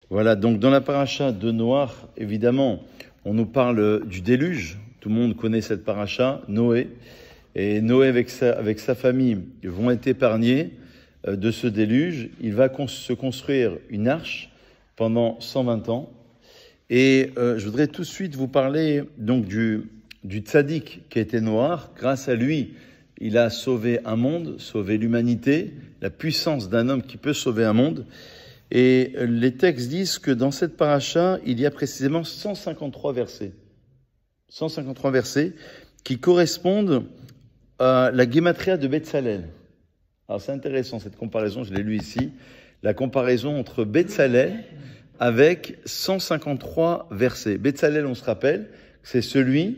Voilà, donc dans la paracha de Noach, évidemment, on nous parle du déluge. Tout le monde connaît cette paracha, Noé. Et Noé avec sa famille vont être épargnés de ce déluge. Il va se construire une arche pendant 120 ans. Et je voudrais tout de suite vous parler donc du tzaddik qui était Noach. Grâce à lui, il a sauvé un monde, sauvé l'humanité, la puissance d'un homme qui peut sauver un monde. Et les textes disent que dans cette paracha, il y a précisément 153 versets. 153 versets qui correspondent à la Gematria de Betsalel. Alors c'est intéressant cette comparaison, je l'ai lu ici. La comparaison entre Betsalel avec 153 versets. Betsalel, on se rappelle, c'est celui,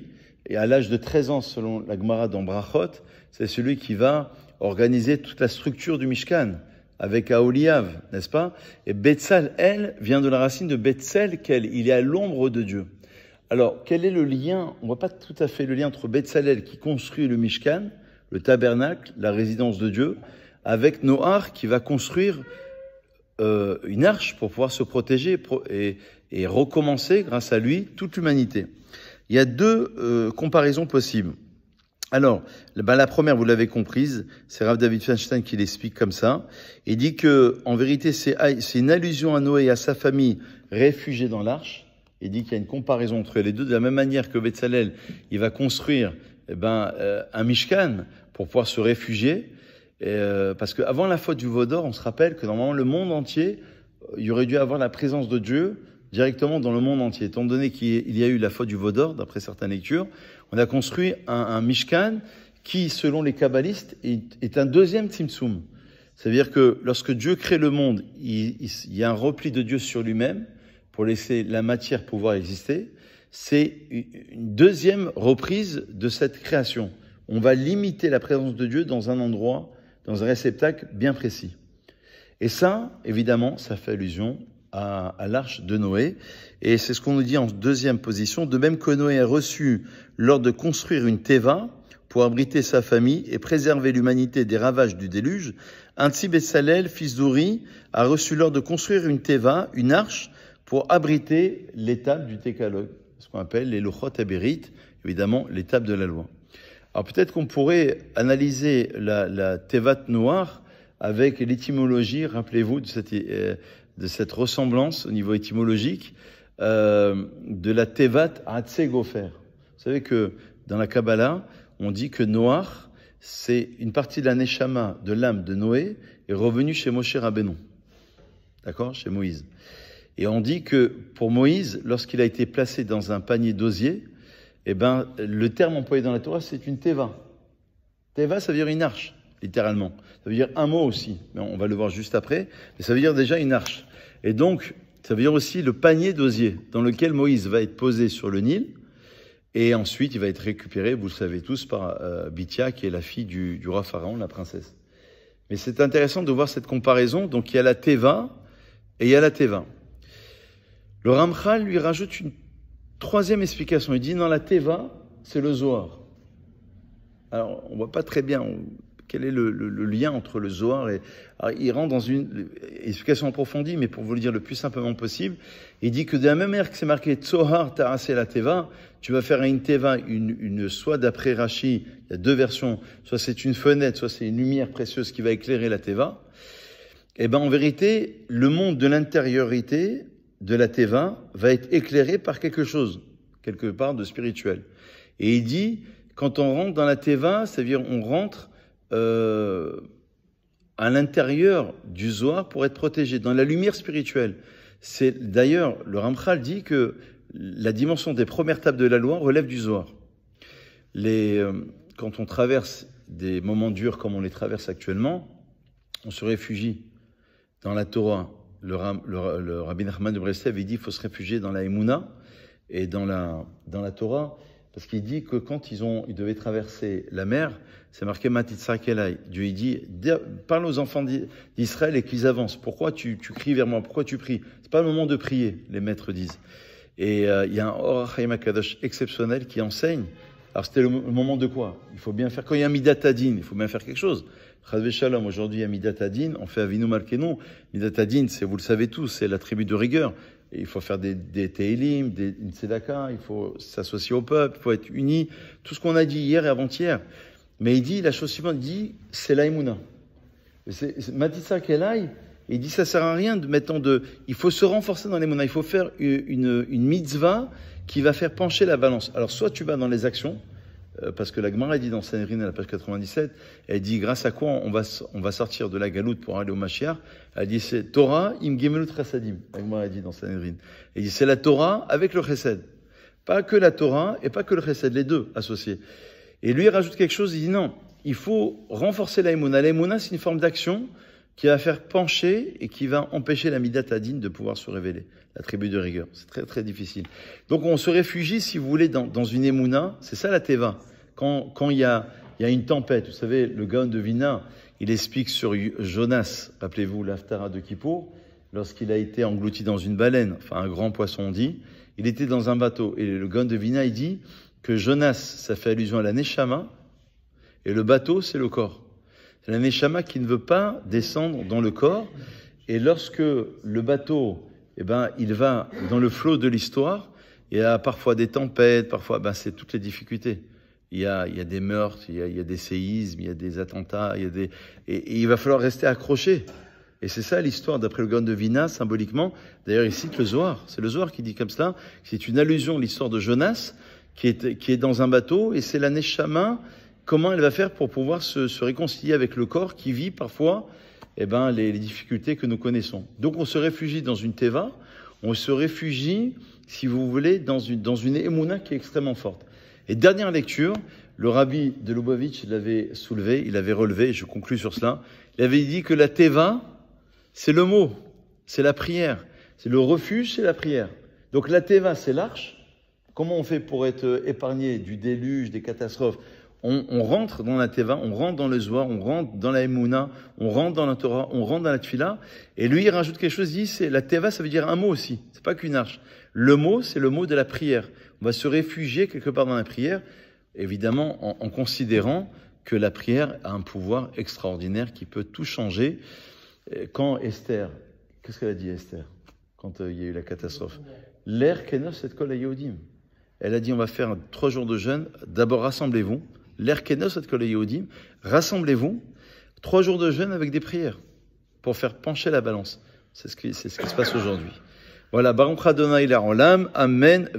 et à l'âge de 13 ans selon la Gemara dans Brachot, c'est celui qui va organiser toute la structure du Mishkan avec Aholiav, n'est-ce pas? Et Betsalel vient de la racine de Betselkel, il est à l'ombre de Dieu. Alors, quel est le lien? On ne voit pas tout à fait le lien entre Betsalel qui construit le Mishkan, le tabernacle, la résidence de Dieu, avec Noach qui va construire une arche pour pouvoir se protéger et recommencer, grâce à lui, toute l'humanité. Il y a deux comparaisons possibles. Alors, la première, vous l'avez comprise, c'est Rav David Feinstein qui l'explique comme ça. Il dit que, en vérité, c'est une allusion à Noé et à sa famille réfugiés dans l'arche. Il dit qu'il y a une comparaison entre les deux, de la même manière que Betsalel, il va construire un Mishkan pour pouvoir se réfugier. Parce qu'avant la faute du veau d'or, on se rappelle que normalement le monde entier, il y aurait dû avoir la présence de Dieu directement dans le monde entier. Étant donné qu'il y a eu la faute du veau d'or, d'après certaines lectures, on a construit un Mishkan qui, selon les kabbalistes, est un deuxième Tzimtzum. C'est-à-dire que lorsque Dieu crée le monde, il y a un repli de Dieu sur lui-même pour laisser la matière pouvoir exister. C'est une deuxième reprise de cette création. On va limiter la présence de Dieu dans un endroit, dans un réceptacle bien précis. Et ça, évidemment, ça fait allusion à l'arche de Noé. Et c'est ce qu'on nous dit en deuxième position. De même que Noé a reçu l'ordre de construire une teva pour abriter sa famille et préserver l'humanité des ravages du déluge, ainsi Betsalel, fils d'Uri, a reçu l'ordre de construire une teva, une arche, pour abriter l'étape du Décalogue, ce qu'on appelle les Lochot Abérit, évidemment l'étape de la loi. Alors peut-être qu'on pourrait analyser la Tevat Noach avec l'étymologie, rappelez-vous de cette ressemblance au niveau étymologique de la Tevat Hatzegofer. Vous savez que dans la Kabbalah, on dit que Noach, c'est une partie de la Neshama, de l'âme de Noé, est revenue chez Moshe Rabbeinu. D'accord? Chez Moïse. Et on dit que pour Moïse, lorsqu'il a été placé dans un panier d'osier, le terme employé dans la Torah, c'est une teva. Teva, ça veut dire une arche, littéralement. Ça veut dire un mot aussi, mais on va le voir juste après. Mais ça veut dire déjà une arche. Et donc, ça veut dire aussi le panier d'osier, dans lequel Moïse va être posé sur le Nil, et ensuite il va être récupéré, vous le savez tous, par Bithia, qui est la fille du roi Pharaon, la princesse. Mais c'est intéressant de voir cette comparaison. Donc il y a la teva et il y a la teva. Le Ramchal lui rajoute une troisième explication. Il dit, dans la Teva, c'est le Zohar. Alors, on ne voit pas très bien quel est le lien entre le Zohar et... Alors, il rentre dans une explication approfondie, mais pour vous le dire le plus simplement possible, il dit que de la même manière que c'est marqué Tzohar Tarasé la Teva, tu vas faire une Teva, soit d'après Rashi, il y a deux versions, soit c'est une fenêtre, soit c'est une lumière précieuse qui va éclairer la Teva. En vérité, le monde de l'intériorité de la Teva va être éclairé par quelque chose, quelque part de spirituel. Et il dit, quand on rentre dans la Teva, c'est-à-dire on rentre à l'intérieur du Zohar pour être protégé, dans la lumière spirituelle. C'est d'ailleurs, le Ramchal dit que la dimension des premières tables de la loi relève du Zohar. Quand on traverse des moments durs comme on les traverse actuellement, on se réfugie dans la Torah. Le Rabbi Nachman de Breslev, il dit qu'il faut se réfugier dans la Emouna et dans la Torah, parce qu'il dit que quand ils devaient traverser la mer, c'est marqué Matitzak Elai. Dieu il dit, parle aux enfants d'Israël et qu'ils avancent. Pourquoi tu cries vers moi? Pourquoi tu pries? C'est pas le moment de prier, les maîtres disent. Et il y a un Or HaChaim HaKadosh exceptionnel qui enseigne Alors c'était le moment de quoi? Il faut bien faire, quand il y a Midat Hadin, il faut bien faire quelque chose. Chazvé Shalom, aujourd'hui il y a Midat Hadin, on fait Avinu Malkeinu. Midat Hadin, c'est, vous le savez tous, c'est la tribu de rigueur. Et il faut faire des Teilim, une Tzedaka, il faut s'associer au peuple, il faut être unis. Tout ce qu'on a dit hier et avant-hier. Mais il dit, la chose suivante, il dit, c'est l'aïmouna. Matissa Kelai, il dit, ça sert à rien de mettre il faut se renforcer dans l'aïmouna. Il faut faire une mitzvah qui va faire pencher la balance. Alors, soit tu vas dans les actions, parce que la Gemara dit dans Sanhedrin à la page 97, elle dit grâce à quoi on va sortir de la galoute pour aller au Mashiach. Elle dit c'est Torah im gemelut chassadim. La Gemara dit dans Sanhedrin. Elle dit c'est la Torah avec le chesed. Pas que la Torah et pas que le chesed, les deux associés. Et lui il rajoute quelque chose, il dit non, il faut renforcer la émouna. La émouna c'est une forme d'action qui va faire pencher et qui va empêcher la Midat Hadin de pouvoir se révéler. La tribu de rigueur. C'est très très difficile. Donc on se réfugie, si vous voulez, dans une émouna. C'est ça la teva. Quand il y a une tempête, vous savez, le Gaon de Vilna, il explique sur Jonas, rappelez-vous l'Haftara de Kippour, lorsqu'il a été englouti dans une baleine, enfin un grand poisson on dit, il était dans un bateau. Et le Gaon de Vilna, il dit que Jonas, ça fait allusion à la Neshama, et le bateau, c'est le corps. C'est la Neshama qui ne veut pas descendre dans le corps. Et lorsque le bateau, il va dans le flot de l'histoire, il y a parfois des tempêtes, parfois, c'est toutes les difficultés. Il y a des meurtres, il y a des séismes, il y a des attentats, et il va falloir rester accroché. Et c'est ça l'histoire d'après le Gaon de Vilna, symboliquement. D'ailleurs, il cite le Zohar. C'est le Zohar qui dit comme cela. C'est une allusion à l'histoire de Jonas, qui est dans un bateau, et c'est la Neshama. Comment elle va faire pour pouvoir se réconcilier avec le corps qui vit parfois les difficultés que nous connaissons. Donc on se réfugie dans une teva, on se réfugie, si vous voulez, dans une émouna qui est extrêmement forte. Et dernière lecture, le rabbi de Lubavitch l'avait soulevé, il avait relevé, et je conclus sur cela, il avait dit que la teva, c'est le mot, c'est la prière, c'est le refuge, c'est la prière. Donc la teva, c'est l'arche. Comment on fait pour être épargné du déluge, des catastrophes? On rentre dans la teva, on rentre dans le Zohar, on rentre dans la Emouna, on rentre dans la Torah, on rentre dans la Tfila. Et lui, il rajoute quelque chose, il dit, la teva, ça veut dire un mot aussi. C'est pas qu'une arche. Le mot, c'est le mot de la prière. On va se réfugier quelque part dans la prière, évidemment, en considérant que la prière a un pouvoir extraordinaire qui peut tout changer. Quand Esther, qu'est-ce qu'elle a dit Esther, quand il y a eu la catastrophe? L'air kenos et kol hayehudim. Elle a dit, on va faire 3 jours de jeûne. D'abord, rassemblez-vous. L'air kenos et kol hayehudim. Rassemblez-vous. 3 jours de jeûne avec des prières pour faire pencher la balance. C'est ce qui se passe aujourd'hui. Voilà. Baruch Adonai l'olam. Amen.